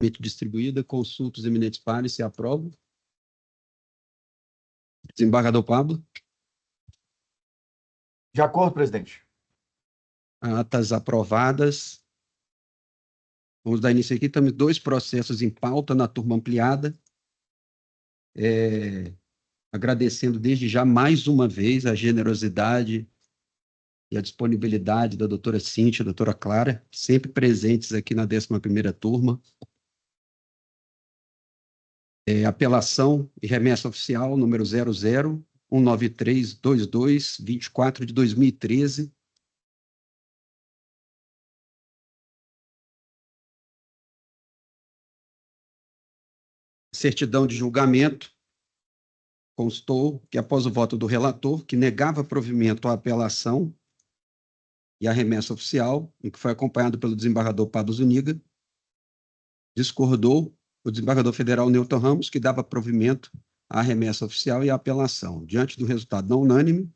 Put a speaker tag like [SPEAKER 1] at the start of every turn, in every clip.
[SPEAKER 1] distribuída, consulta os eminentes pares, se aprova. Desembargador Pablo.
[SPEAKER 2] De acordo, presidente.
[SPEAKER 1] Atas aprovadas. Vamos dar início aqui. Temos 2 processos em pauta na turma ampliada. Agradecendo desde já mais uma vez a generosidade e a disponibilidade da doutora Cíntia, da doutora Clara, sempre presentes aqui na 11ª turma. Apelação e remessa oficial número 0019322, 24 de 2013. Certidão de julgamento. Constou que, após o voto do relator, que negava provimento à apelação e à remessa oficial, em que foi acompanhado pelo desembargador Pablo Zuniga, discordou o desembargador federal Newton Ramos, que dava provimento à remessa oficial e à apelação. Diante do resultado não unânime,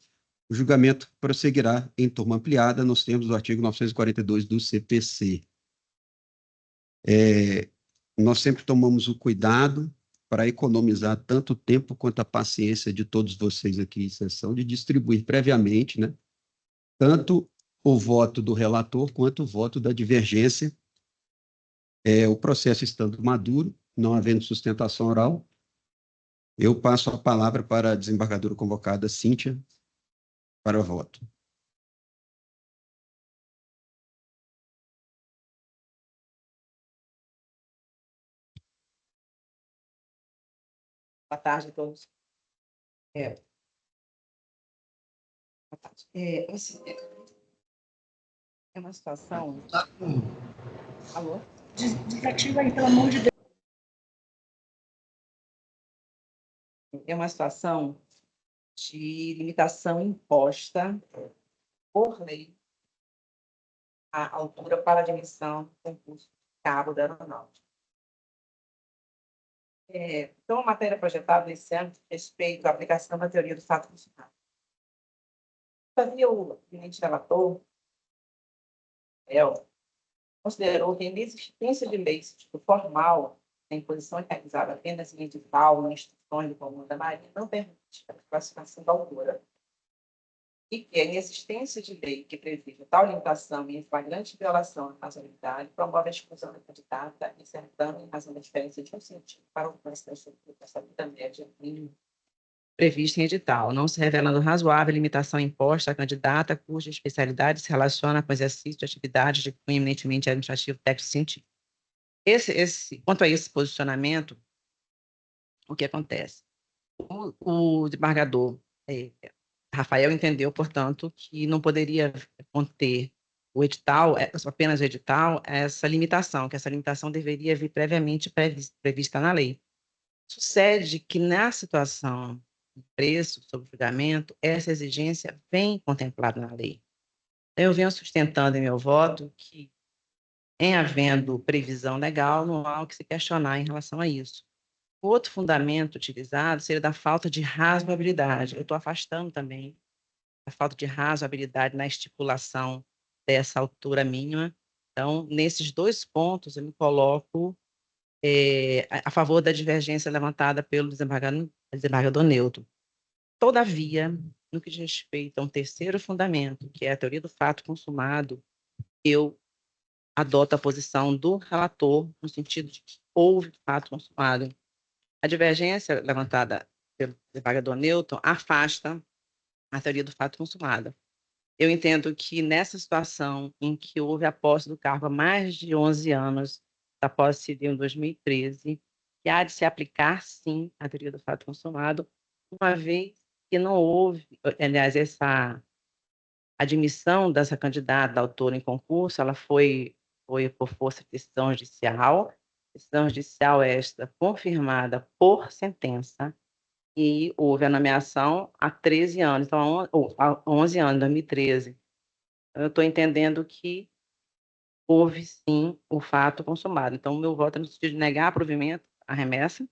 [SPEAKER 1] o julgamento prosseguirá em turma ampliada, nos termos do artigo 942 do CPC. Nós sempre tomamos o cuidado para economizar tanto o tempo quanto a paciência de todos vocês aqui em sessão, de distribuir previamente, né, tanto o voto do relator quanto o voto da divergência. O processo estando maduro, não havendo sustentação oral, eu passo a palavra para a desembargadora convocada, Cíntia, para o voto.
[SPEAKER 3] Boa tarde a todos. Boa tarde. É uma situação... Alô?
[SPEAKER 4] Desativa aí, pelo amor de Deus.
[SPEAKER 3] É uma situação de limitação imposta por lei à altura para admissão do concurso de cabo da aeronáutica. Então, a matéria projetada nesse âmbito respeito à aplicação da teoria do fato consumado. Todavia, o eminente relator, considerou que a inexistência de lei formal, a imposição é realizada apenas em edital, em instruções do Comando da Marinha, não permite a classificação da autora. E que a inexistência de lei que prevê tal limitação e em flagrante violação da razoabilidade promove a exclusão da candidata, insertando em razão da diferença de um sentido para o alcance da vida média mínima prevista em edital, não se revelando razoável a limitação imposta à candidata cuja especialidade se relaciona com o exercício de atividades de cunho eminentemente administrativo, técnico e científico. Quanto a esse posicionamento, o que acontece? O desembargador Rafael entendeu, portanto, que não poderia conter o edital, apenas o edital, essa limitação, que essa limitação deveria vir previamente prevista na lei. Sucede que, na situação de preço sobre julgamento, essa exigência vem contemplada na lei. Eu venho sustentando em meu voto que, em havendo previsão legal, não há o que se questionar em relação a isso. O outro fundamento utilizado seria da falta de razoabilidade. Eu estou afastando também a falta de razoabilidade na estipulação dessa altura mínima. Então, nesses 2 pontos, eu me coloco a favor da divergência levantada pelo desembargador Newton. Todavia, no que diz respeito a um terceiro fundamento, que é a teoria do fato consumado, eu adoto a posição do relator, no sentido de que houve fato consumado. A divergência levantada pelo desembargador Newton afasta a teoria do fato consumado. Eu entendo que nessa situação em que houve a posse do cargo há mais de 11 anos, da posse civil em 2013, que há de se aplicar, sim, a teoria do fato consumado, uma vez que não houve, aliás, essa admissão dessa candidata autora em concurso, ela foi por força de decisão judicial esta confirmada por sentença, e houve a nomeação há 13 anos, então, há 11 anos, 2013. Eu estou entendendo que houve, sim, o fato consumado. Então, o meu voto é no sentido de negar provimento à remessa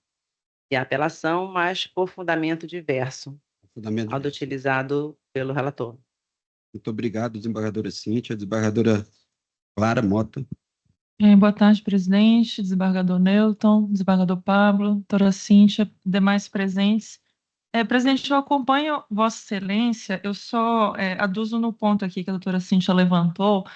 [SPEAKER 3] e à apelação, mas por fundamento diverso, ao do utilizado pelo relator.
[SPEAKER 1] Muito obrigado, desembargadora Cíntia. Desembargadora Clara Mota.
[SPEAKER 2] Boa tarde, presidente, desembargador Newton, desembargador Pablo, doutora Cíntia, demais presentes. Presidente, eu acompanho Vossa Excelência, eu só aduzo no ponto aqui que a doutora Cíntia levantou,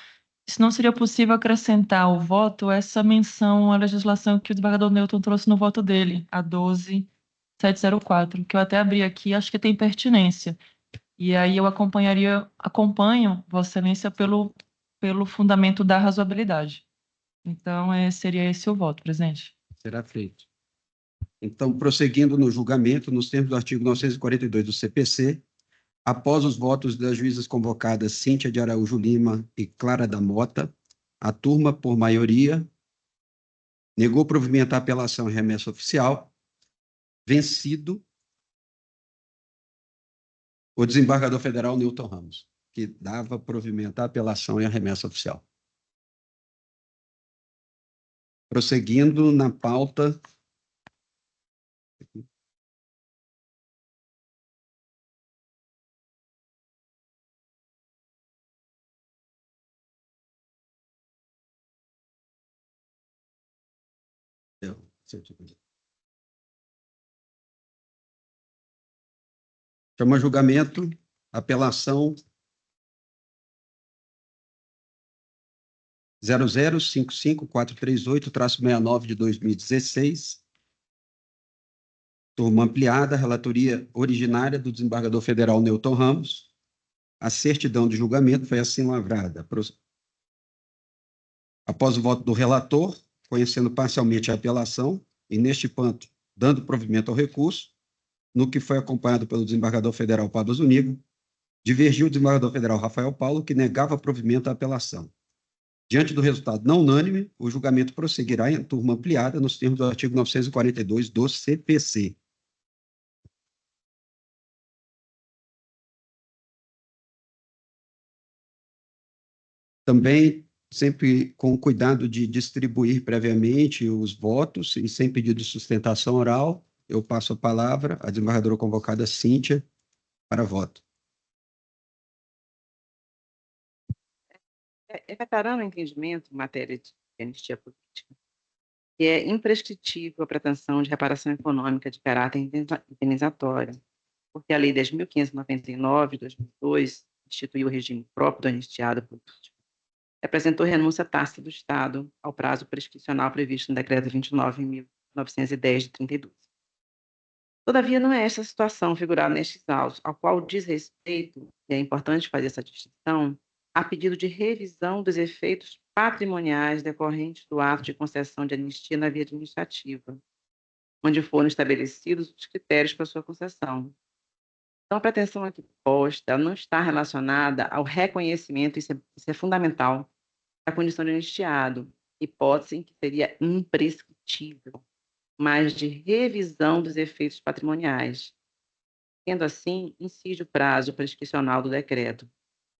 [SPEAKER 2] se não seria possível acrescentar ao voto essa menção à legislação que o desembargador Newton trouxe no voto dele, a 12704, que eu até abri aqui, acho que tem pertinência. E aí eu acompanho Vossa Excelência pelo fundamento da razoabilidade. Então, seria esse o voto, presidente.
[SPEAKER 1] Será feito. Então, prosseguindo no julgamento, nos termos do artigo 942 do CPC, após os votos das juízas convocadas Cíntia de Araújo Lima e Clara da Mota, a turma, por maioria, negou provimento à apelação e remessa oficial, vencido o desembargador federal Newton Ramos, que dava provimento à apelação e à remessa oficial. Prosseguindo na pauta. Chama julgamento, apelação 0055438-69 de 2016. Turma ampliada, relatoria originária do desembargador federal Newton Ramos. A certidão de julgamento foi assim lavrada. Após o voto do relator, conhecendo parcialmente a apelação e, neste ponto, dando provimento ao recurso, no que foi acompanhado pelo desembargador federal Pablo Zuniga, divergiu o desembargador federal Rafael Paulo, que negava provimento à apelação. Diante do resultado não unânime, o julgamento prosseguirá em turma ampliada nos termos do artigo 942 do CPC. Também, sempre com cuidado de distribuir previamente os votos e sem pedido de sustentação oral, eu passo a palavra à desembargadora convocada Cíntia para voto.
[SPEAKER 3] Reparando o entendimento em matéria de anistia política, que é imprescritível a pretensão de reparação econômica de caráter indenizatório, porque a Lei 10.599, de 2002, instituiu o regime próprio do anistiado político, representou renúncia tácita do Estado ao prazo prescricional previsto no Decreto 29.910, de 32. Todavia, não é esta situação figurada nestes autos, ao qual diz respeito, e é importante fazer essa distinção, a pedido de revisão dos efeitos patrimoniais decorrentes do ato de concessão de anistia na via administrativa, onde foram estabelecidos os critérios para sua concessão. Então, a pretensão aqui posta não está relacionada ao reconhecimento, isso é fundamental, da condição de anistiado, hipótese em que seria imprescritível, mas de revisão dos efeitos patrimoniais. Sendo assim, incide o prazo prescricional do decreto,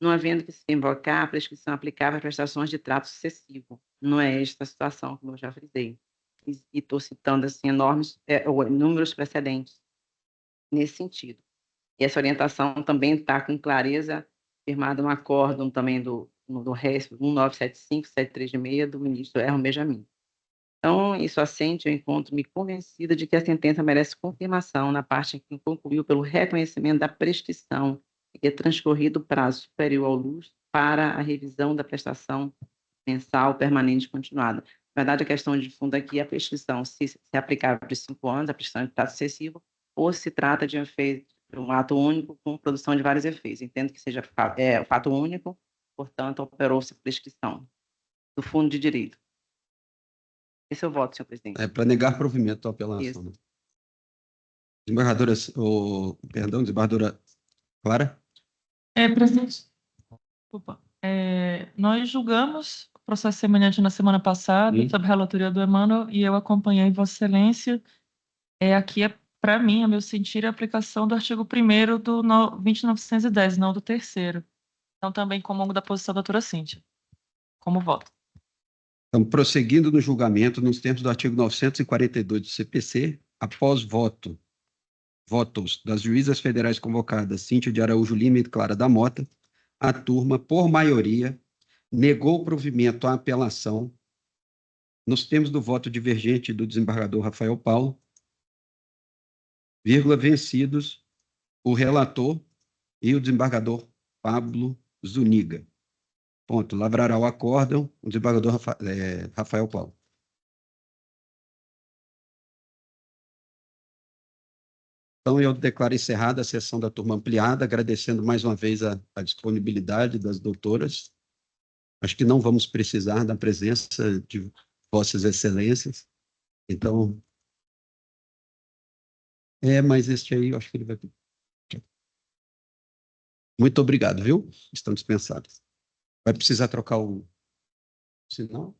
[SPEAKER 3] não havendo que se invocar a prescrição aplicável às prestações de trato sucessivo. Não é esta a situação, como eu já frisei. E estou citando assim, inúmeros precedentes nesse sentido. E essa orientação também está com clareza firmada no acórdão também do RESP 1975-736 do ministro Herman Benjamin. Então, isso assente, eu encontro-me convencida de que a sentença merece confirmação na parte em que concluiu pelo reconhecimento da prescrição e que é transcorrido o prazo superior ao lustro para a revisão da prestação mensal, permanente e continuada. Na verdade, a questão de fundo aqui é a prescrição, se é aplicável de 5 anos, a prescrição de trato sucessivo, ou se trata de um ato único com produção de vários efeitos. Entendo que seja fato único, portanto, operou-se a prescrição do fundo de direito. Esse é o voto, senhor presidente.
[SPEAKER 1] É para negar provimento à apelação. Né? Desembargadora, desembargadora Clara?
[SPEAKER 2] Presidente, desculpa. Nós julgamos o processo semelhante na semana passada, sob a relatoria do Emmanuel, e eu acompanhei Vossa Excelência. Aqui para mim, a meu sentir, a aplicação do artigo 1º do 20.910, não do 3º. Então, também comungo da posição da doutora Cíntia. Como voto.
[SPEAKER 1] Então, prosseguindo no julgamento, nos termos do artigo 942 do CPC, após votos das juízas federais convocadas Cíntia de Araújo Lima e Clara da Mota, a turma, por maioria, negou o provimento à apelação Nos termos do voto divergente do desembargador Rafael Paulo, vírgula, vencidos o relator e o desembargador Pablo Zuniga. Ponto. Lavrará o acórdão o desembargador Rafael Paulo. Então, eu declaro encerrada a sessão da turma ampliada, agradecendo mais uma vez a disponibilidade das doutoras. Acho que não vamos precisar da presença de Vossas Excelências. Então, mas este aí, eu acho que ele vai... Muito obrigado, viu? Estão dispensados. Vai precisar trocar o sinal?